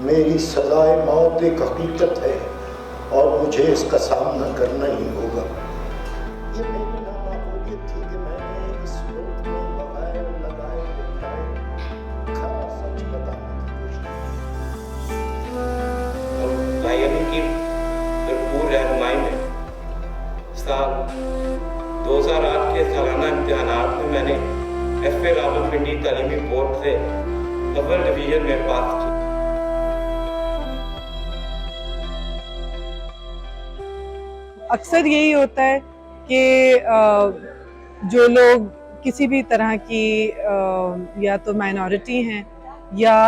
मेरी सजाए मौत एक हकीकत है और मुझे इसका सामना करना ही होगा। ये मेरी नामाकूलियत थी कि मैंने इस मुल्क में बगैर लगाए बिठाए खरा सच बताने की कोशिश की। भाई अली की भरपूर रहनुमाई में साल 2008 के सालाना इम्तिहानात में मैंने FA रावलपिंडी तालीमी बोर्ड से अव्वल डिवीजन में पास की। अक्सर यही होता है कि जो लोग किसी भी तरह की या तो माइनॉरिटी हैं या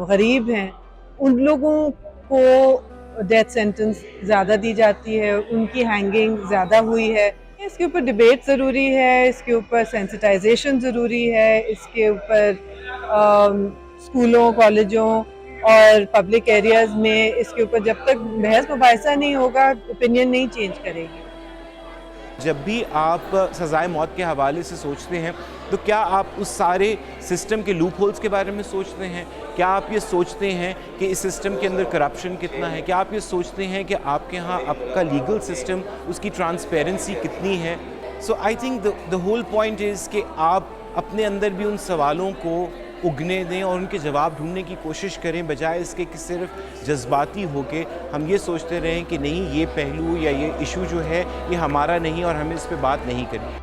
गरीब हैं, उन लोगों को डेथ सेंटेंस ज़्यादा दी जाती है, उनकी हैंगिंग ज़्यादा हुई है। इसके ऊपर डिबेट ज़रूरी है, इसके ऊपर सेंसिटाइजेशन ज़रूरी है, इसके ऊपर स्कूलों, कॉलेजों और पब्लिक एरियाज़ में इसके ऊपर जब तक बहस मुबाहिसा नहीं होगा, ओपिनियन नहीं चेंज करेगी। जब भी आप सज़ाए मौत के हवाले से सोचते हैं तो क्या आप उस सारे सिस्टम के लूप होल्स के बारे में सोचते हैं? क्या आप ये सोचते हैं कि इस सिस्टम के अंदर करप्शन कितना है? क्या आप ये सोचते हैं कि आपके यहाँ आपका लीगल सिस्टम, उसकी ट्रांसपेरेंसी कितनी है? So I think the whole point is कि आप अपने अंदर भी उन सवालों को उगने दें और उनके जवाब ढूंढने की कोशिश करें, बजाय इसके कि सिर्फ जज्बाती होके हम ये सोचते रहें कि नहीं, ये पहलू या ये इशू जो है ये हमारा नहीं और हमें इस पे बात नहीं करनी।